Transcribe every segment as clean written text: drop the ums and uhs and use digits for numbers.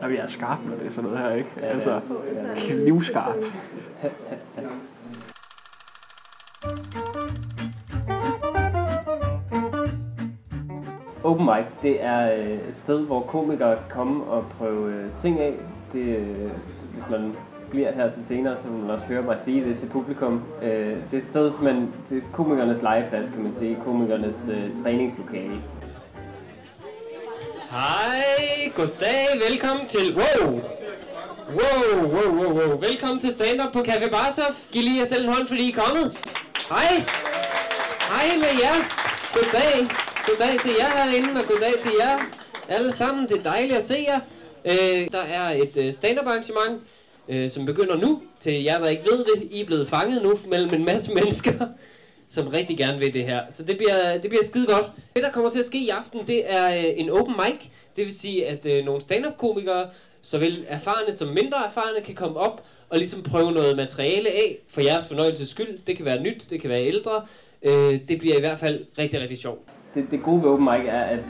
Når vi er skarpe med det, sådan noget her, ikke? Altså, knivskarp. Open mic, det er et sted, hvor komikere kan komme og prøve ting af. Hvis man bliver her til senere, så vil man også høre mig sige det til publikum. Det er et sted, det er komikernes legeplads, kan man sige. Komikernes træningslokale. Hej, goddag, velkommen til... Wow! Velkommen til stand-up på Café Bartov. Giv lige jer selv en hånd, fordi I er kommet. Hej! Hej med jer. Goddag. Goddag til jer herinde, og goddag til jer alle sammen. Det er dejligt at se jer. Der er et stand-up arrangement, som begynder nu. Til jer, der ikke ved det, I er blevet fanget nu mellem en masse mennesker, som rigtig gerne vil det her. Så det bliver skide godt. Det, der kommer til at ske i aften, det er en open mic. Det vil sige, at nogle stand-up-komikere, såvel erfarne som mindre erfarne, kan komme op og ligesom prøve noget materiale af for jeres fornøjelses skyld. Det kan være nyt, det kan være ældre. Det bliver i hvert fald rigtig, rigtig sjovt. Det gode ved open mic er, at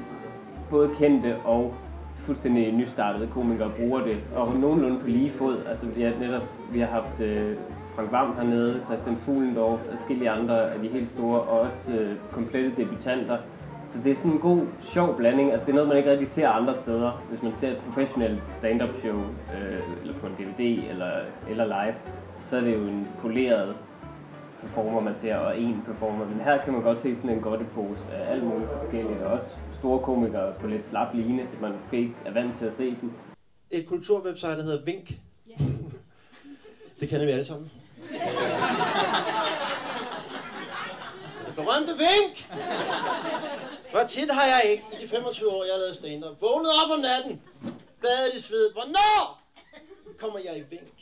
både kendte og fuldstændig nystartede komikere bruger det, og nogenlunde på lige fod. Altså vi har haft Frank Hvam hernede, Christian Fuglendorf, forskellige andre af de helt store, og også komplette debutanter. Så det er sådan en god, sjov blanding. Altså det er noget, man ikke rigtig ser andre steder. Hvis man ser et professionelt stand-up show, eller på en DVD, eller live, så er det jo en poleret performer, man ser, og en performer. Men her kan man godt se sådan en godtepose af alt muligt forskelligt, og også store komikere på lidt slap line, så man ikke er vant til at se dem. Et kulturwebsite, der hedder Vink. Yeah. Det kender vi alle sammen. Det berømte Vink! Hvor tit har jeg ikke i de 25 år, jeg har lavet stand-up, vågnet op om natten, badet i sved. Hvornår kommer jeg i Vink?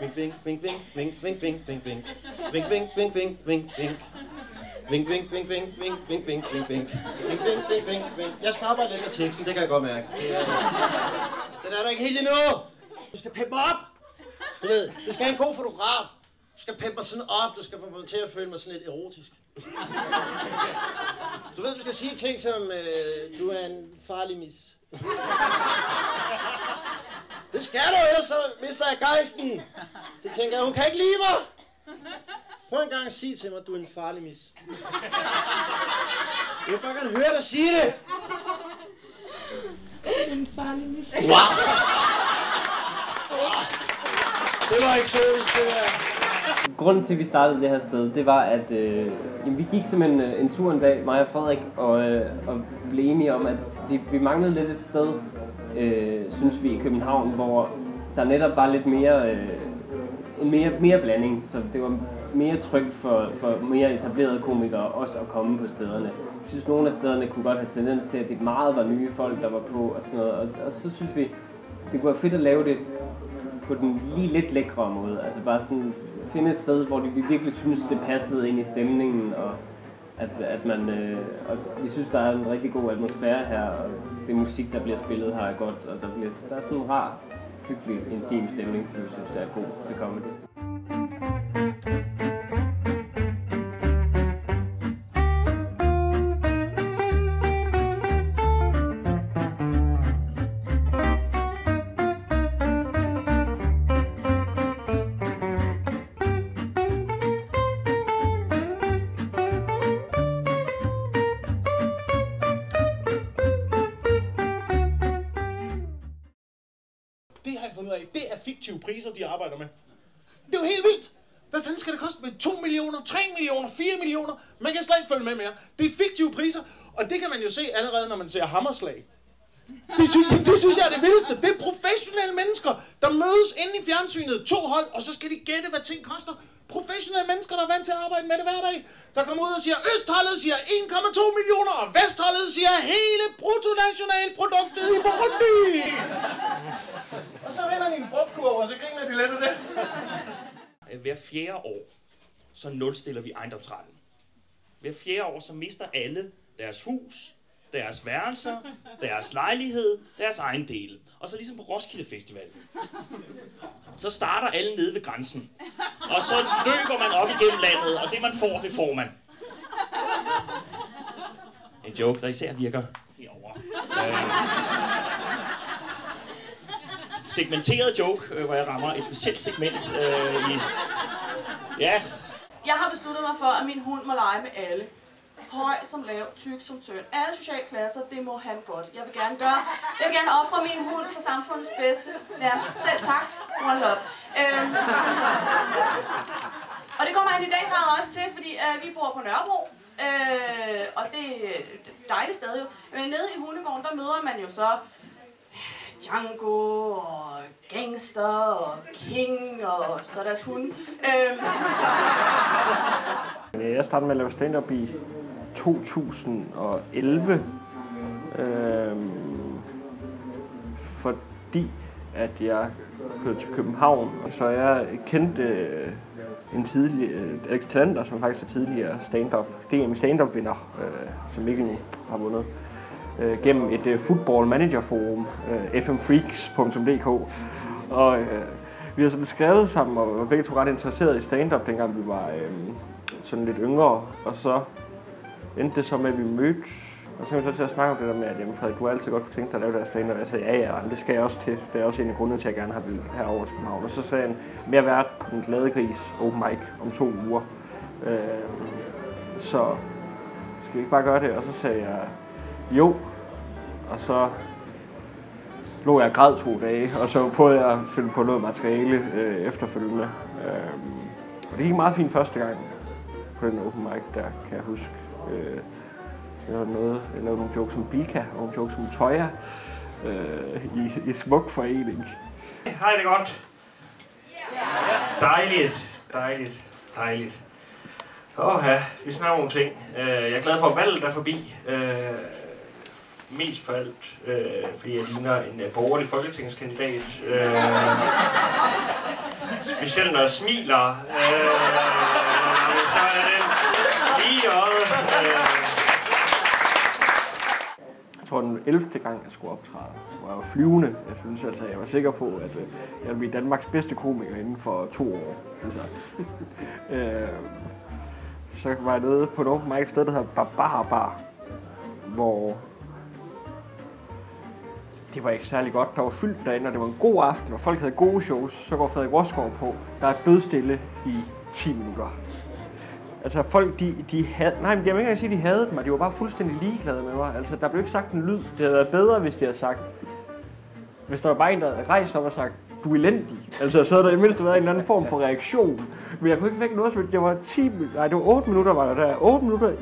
Vink, vink, vink, vink, vink, vink, vink, vink, vink, vink, vink, vink, vink, vink. Vink, vink, vink, vink, vink, vink, vink, vink, vink. Vink, vink, vink, vink, vink. Jeg skal arbejde lidt med teksten, det kan jeg godt mærke. Den er der ikke helt endnu. Du skal pimpe mig op. Du ved, det skal have en god fotograf. Du skal pimpe mig sådan op, du skal få mig til at føle mig sådan lidt erotisk. Du ved, du skal sige ting som, du er en farlig mis. Det skal du, ellers så mister jeg gejsten. Så tænker jeg, hun kan ikke lide mig. Prøv en gang at sige til mig, at du er en farlig mis. Jeg vil bare gerne høre dig sige det. En farlig mis. Wow. Det var ikke sjovt, Grunden til, at vi startede det her sted, det var, at vi gik simpelthen en tur en dag, mig og Frederik, og blev enige om, at vi manglede lidt et sted, synes vi, i København, hvor der netop var lidt mere blanding, så det var mere trygt for mere etablerede komikere også at komme på stederne. Jeg synes, nogle af stederne kunne godt have tendens til, at det meget var nye folk, der var på og sådan noget, og så synes vi, det kunne være fedt at lave det på den lige lidt lækre måde, altså bare sådan finde et sted, hvor vi virkelig synes, det passede ind i stemningen, og at man, og vi synes, der er en rigtig god atmosfære her, og det musik, der bliver spillet her er godt, og der er sådan en rar, hyggelig, intim stemning, som vi synes, der er god til comedy. Det har jeg fundet ud af. Det er fiktive priser, de arbejder med. Det er jo helt vildt. Hvad fanden skal det koste med 2 millioner, 3 millioner, 4 millioner? Man kan slet ikke følge med mere. Det er fiktive priser, og det kan man jo se allerede, når man ser Hammerslag. Det synes jeg er det vildeste. Det er professionelle mennesker, der mødes inde i fjernsynet, 2 hold, og så skal de gætte, hvad ting koster. Professionelle mennesker, der er vant til at arbejde med det hver dag, der kommer ud og siger, Østholdet siger 1,2 millioner, og Vestholdet siger hele bruttonationalproduktet i Burundi. Og så vinder de en frugtkurv, og så griner de lidt af det. Hver 4. år, så nulstiller vi ejendomsretten. Hver 4. år, så mister alle deres hus, deres værelser, deres lejlighed, deres ejendele. Og så ligesom på Roskilde Festival. Så starter alle nede ved grænsen. Og så løber man op igennem landet, og det man får, det får man. En joke, der især virker herovre. segmenteret joke, hvor jeg rammer et specielt segment i... Ja. Jeg har besluttet mig for, at min hund må lege med alle. Høj som lav, tyk som tynd. Alle sociale klasser, det må han godt. Jeg vil gerne ofre min hund for samfundets bedste. Ja, selv tak. One love. Og det kommer han i den grad også til, fordi vi bor på Nørrebro. Og det er et dejligt sted jo. Men nede i hundegården, der møder man jo så Django og Gangster og King og så deres hunde. Jeg startede med at lave stand-up i 2011, fordi at jeg kørte til København, så jeg kendte en tidligere Alex Talander, som faktisk er tidligere stand-up, DM stand-up-vinder, som Mikkel nu har vundet, gennem et football manager forum, fmfreaks.dk, og vi har sådan skrevet sammen og var begge to ret interesserede i stand-up, dengang vi var sådan lidt yngre, og så endte det så med, at vi mødtes, og så kom vi så til at snakke om det der med, at jamen, Frederik, du har altid godt kunne tænke dig at lave der stand-up, og jeg sagde, ja, det skal jeg også til, det er også en af grundene til, at jeg gerne har ville herover til København, og så sagde han, mere vært på Den Glade Gris open mic om 2 uger, så skal vi ikke bare gøre det, og så sagde jeg, jo, og så lå jeg græd 2 dage, og så prøvede jeg at finde på noget materiale efterfølgende. Og det gik meget fint første gang på den open mic, der kan jeg huske. Jeg lavede nogle jokes om Bilka og nogle jokes om Toya i smuk forening. Hej, det er godt. Dejligt. Ja, vi snakker nogle ting. Jeg er glad for, at valget er forbi. Mest for alt, fordi jeg ligner en borgerlig folketingskandidat. Specielt når jeg smiler, så er det lige i øjet. Jeg tror, den 11. gang, jeg skulle optræde, hvor jeg var flyvende. Jeg synes altså, jeg var sikker på, at jeg ville blive Danmarks bedste komiker inden for 2 år. Altså. Så var jeg nede på et open mic sted, der hedder Bar, hvor det var ikke særlig godt. Der var fyldt derinde, og det var en god aften, og folk havde gode shows. Så går Frederik Rosgaard på. Der er dødstille i 10 minutter. Altså folk, de havde... Nej, men jeg vil ikke sige, de hadede mig. De var bare fuldstændig ligeglade med mig. Altså, der blev ikke sagt en lyd. Det havde været bedre, hvis de havde sagt... Hvis der var bare en, der rejste op og sagt, du er elendig. Altså, så havde der i mindste været en eller anden form for reaktion. Men jeg kunne ikke vække noget, så jeg var 10 minutter... Nej, det var 8 minutter, var der. 8 minutter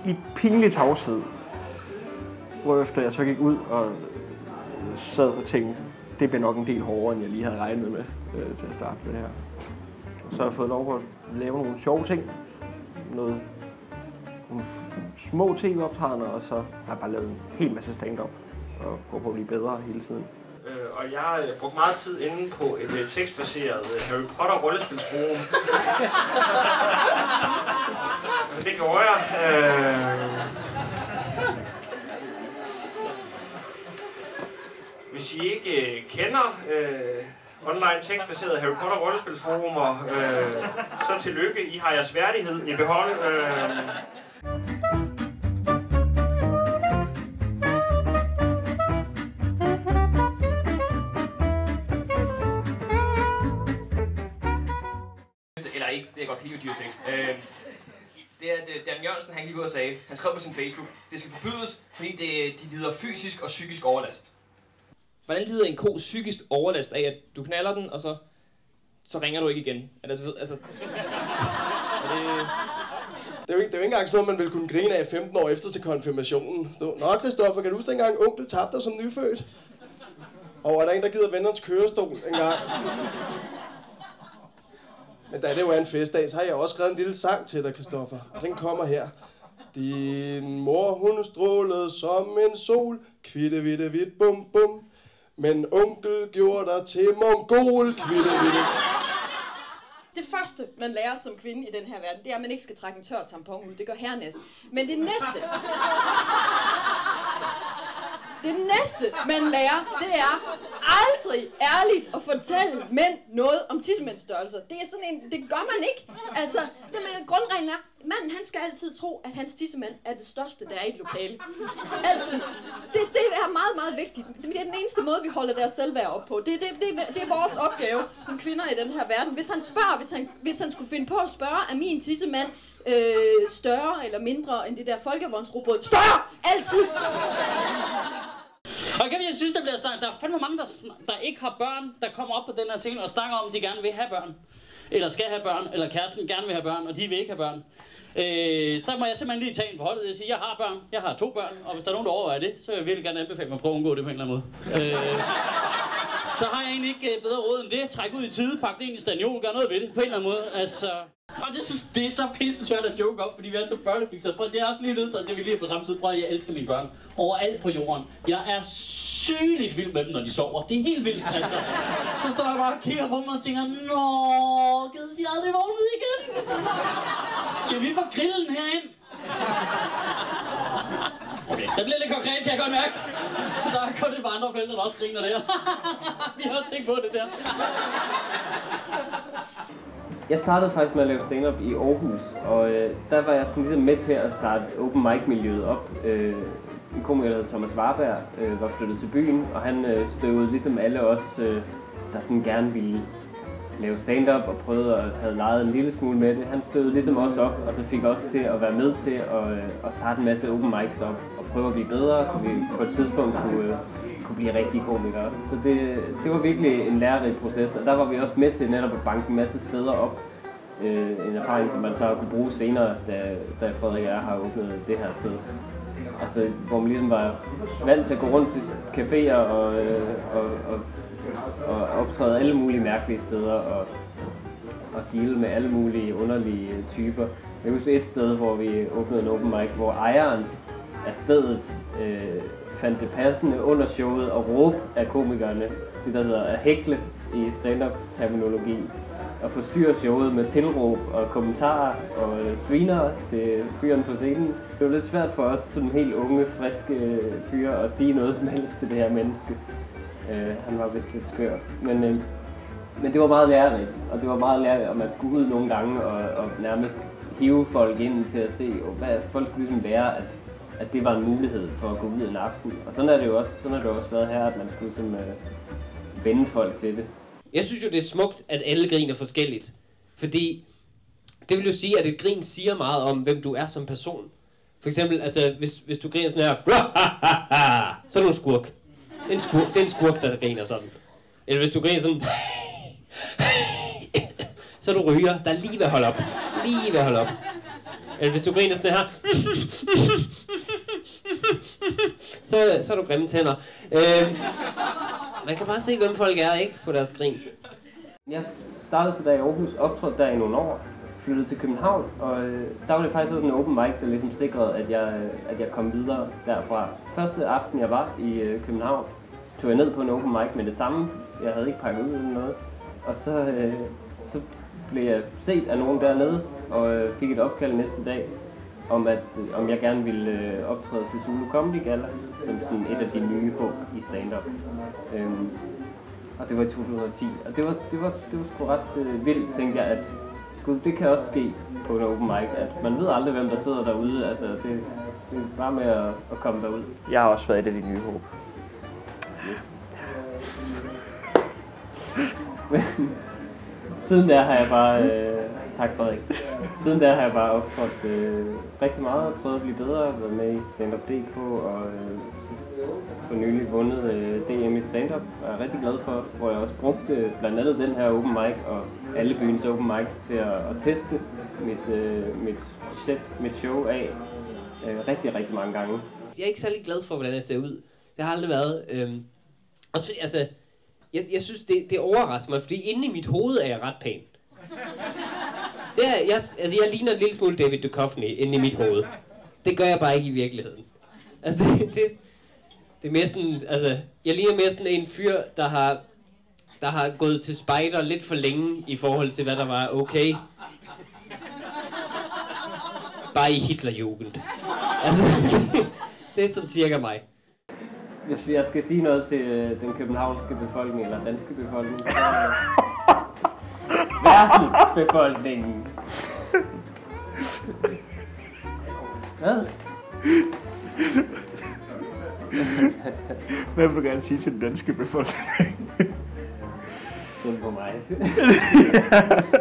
i pinlig tavshed. Hvorefter jeg så gik ud og sad og tænkte, det bliver nok en del hårdere, end jeg lige havde regnet med til at starte med det her. Så har jeg fået lov at lave nogle sjove ting, nogle små tv-optrædener, og så har jeg bare lavet en hel masse stand-up og går på at blive bedre hele tiden. Og jeg brugte meget tid inde på et tekstbaseret Harry Potter rollespilsforum. Det gjorde jeg. Hvis I ikke kender online tekstbaserede Harry Potter rollespilsforumer, så tillykke, I har jeres værdighed i behold. Eller ikke, det er godt kan lide dyresex. Det er, at Dan Jørgensen, han gik ud og sagde, han skrev på sin Facebook, det skal forbydes, fordi de lider fysisk og psykisk overlast. Hvordan lider en ko psykisk overlast af, at du knalder den, og så ringer du ikke igen? Eller du ved, altså... Det er jo ikke engang sådan noget, man ville kunne grine af 15 år efter til konfirmationen. Nå, Christoffer, kan du huske dengang onkel tabte dig som nyfødt? Og er der en, der gider vende hans kørestol engang? Men da det jo er en festdag, så har jeg også skrevet en lille sang til dig, Christoffer. Og den kommer her. Din mor, hun strålede som en sol, kvitte, vitte, vidt, bum, bum. Men onkel gjorde dig til mongol, kvitte, vitte. Det første, man lærer som kvinde i den her verden, det er, at man ikke skal trække en tør tampon ud. Det gør herrenæs. Men det næste, man lærer, det er aldrig ærligt at fortælle mænd noget om tissemændsstørrelser. Det er sådan en, det gør man ikke. Altså, det med grundreglen er, manden han skal altid tro, at hans tissemand er det største, der er i et lokale. Altid. Det er meget meget vigtigt. Det er den eneste måde, vi holder deres selvværd op på. Det er vores opgave som kvinder i den her verden. Hvis han spørger, hvis han skulle finde på at spørge, er min tissemand større eller mindre end det der folkevognsrugbrød? Større! Altid! Og jeg synes, der er fandme mange, der ikke har børn, der kommer op på den her scene og snakker om, at de gerne vil have børn. Eller skal have børn, eller kæresten gerne vil have børn, og de vil ikke have børn. Så må jeg simpelthen lige tage en forhold og sige, at jeg har børn, jeg har 2 børn, og hvis der er nogen, der overvejer det, så vil jeg virkelig gerne anbefale mig at prøve at undgå det på en eller anden måde. Så har jeg egentlig ikke bedre råd end det. Træk ud i tide, pak det ind i staniol, gør noget ved det på en eller anden måde. Altså, og det er så pisse svært at joke op, fordi vi er så børnefixer. Det er også lige nødt til, at vi lige er på samme side. Prøv at jeg elsker mine børn overalt på jorden. Jeg er sygeligt vild med dem, når de sover. Det er helt vildt, altså. Så står jeg bare og kigger på dem og tænker, nå, gider de aldrig vågnet igen? Skal vi få grillen herind? Okay, det bliver lidt konkret, kan jeg godt mærke. Der er kun et par andre forældre, der også griner der. Vi har også tænkt på det der. Jeg startede faktisk med at lave stand-up i Aarhus, og der var jeg sådan ligesom med til at starte open mic-miljøet op. En komiker, der hed Thomas Warberg, var flyttet til byen, og han støvede ligesom alle os, der sådan gerne ville lave stand-up og prøvede at have leget en lille smule med det. Han støvede ligesom os op, og så fik os til at være med til at starte en masse open mics op og prøve at blive bedre, så vi på et tidspunkt kunne blive rigtige komikere. Så det var virkelig en lærerig proces, og der var vi også med til netop at banke en masse steder op. En erfaring, som man så kunne bruge senere, da Frederik og jeg har åbnet det her sted. Altså, hvor man ligesom var vant til at gå rundt til caféer og optræde alle mulige mærkelige steder og deale med alle mulige underlige typer. Jeg husker et sted, hvor vi åbnede en open mic, hvor ejeren af stedet fandt det passende under showet og råbe af komikerne, det der hedder at hækle i stand-up-terminologi, og forstyrre showet med tilråb og kommentarer og sviner til fyren på scenen. Det var lidt svært for os som helt unge, friske fyre at sige noget som helst til det her menneske. Han var vist lidt skør. Men det var meget lærerigt, og det var meget lærerigt, at man skulle ud nogle gange og nærmest hive folk ind til at se, hvad folk skulle ligesom lære, at det var en mulighed for at gå ud en aften. Og sådan er det jo også, været her, at man skulle sådan, vende folk til det. Jeg synes jo, det er smukt, at alle griner forskelligt. Fordi det vil jo sige, at et grin siger meget om, hvem du er som person. For eksempel, altså, hvis du griner sådan her, så er du en skurk. Det er en skurk, der griner sådan. Eller hvis du griner sådan, så er du ryger, der er lige ved at holde op. Lige ved at holde op. Eller hvis du griner sådan her, så er du grimme tænder. Man kan bare se, hvem folk er, ikke? På deres grin. Jeg startede så der i Aarhus, optrådte der i nogle år, flyttede til København, og der var det faktisk også en open mic, der ligesom sikrede, at jeg kom videre derfra. Første aften, jeg var i København, tog jeg ned på en open mic med det samme. Jeg havde ikke pakket ud eller noget. Og så blev jeg set af nogen dernede, og fik et opkald næste dag, om jeg gerne ville optræde til Zulu Comedy Gala, som sådan et af de nye håb i stand-up. Og det var i 2010, og det var sgu ret vildt, tænkte jeg, at gud, det kan også ske på en open mic, at man ved aldrig, hvem der sidder derude, altså det er bare med at komme derud. Jeg har også været et af de nye håb. Yes. Men siden der har jeg bare, tak Frederik, siden der har jeg bare optrådt rigtig meget og prøvet at blive bedre, været med i Stand-Up.dk og for nylig vundet DM i stand-up. Jeg er rigtig glad for, hvor jeg også brugte blandt andet den her open mic og alle byens open mics til at teste mit show af rigtig, rigtig mange gange. Jeg er ikke særlig glad for, hvordan jeg ser ud. Det har aldrig været. Også, altså, jeg synes, det overrasker mig, fordi inde i mit hoved er jeg ret pæn. Jeg ligner en lille smule David Duchovny inde i mit hoved. Det gør jeg bare ikke i virkeligheden. Altså, det er mere sådan, altså, jeg ligner mere sådan en fyr, der har gået til spejder lidt for længe i forhold til, hvad der var okay. Bare i Hitlerjugend. Altså, det er sådan cirka mig. Hvis jeg skal sige noget til den københavnske befolkning, eller danske befolkning, så verdensbefolkningen. Hvad? Hvad vil du gerne sige til den danske befolkning? Stem på mig.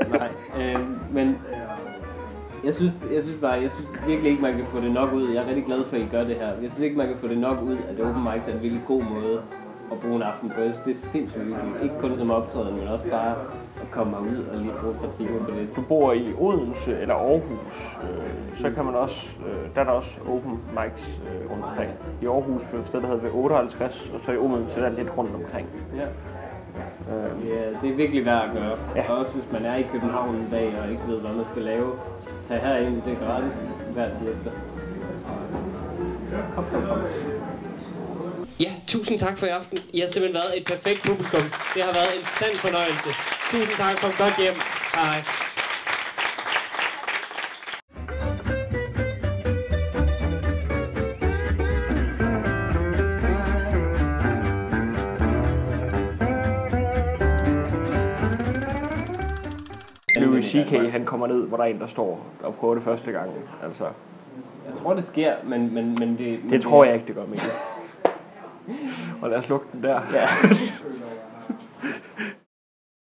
Nej, men jeg synes virkelig ikke, man kan få det nok ud. Jeg er rigtig glad for, at I gør det her. Jeg synes ikke, man kan få det nok ud, at det open mic er en virkelig god måde at bruge en aften på. Jeg synes, det er sindssygt hyggeligt. Ikke kun som optræden, men også bare at komme ud og lige bruge et par timer på det. Du bor i Odense eller Aarhus, så kan man også, der er der også open mics rundt omkring. I Aarhus på et sted, der hedder V58, og så i Odense der er lidt rundt omkring. Ja. Ja, det er virkelig værd at gøre. Ja. Også hvis man er i København en dag og ikke ved, hvad man skal lave. Tag herind, det er gratis hver tirsdag. Kom. Ja, tusind tak for i aften. I har simpelthen været et perfekt publikum. Det har været en sand fornøjelse. Tusind tak, kom godt hjem. Hej. Louis C.K. han kommer ned, hvor der er en, der står og prøver det første gang. Altså. Jeg tror, det sker, men det tror jeg ikke, det gør, Mikkel. Og lad os lukke den der. Ja.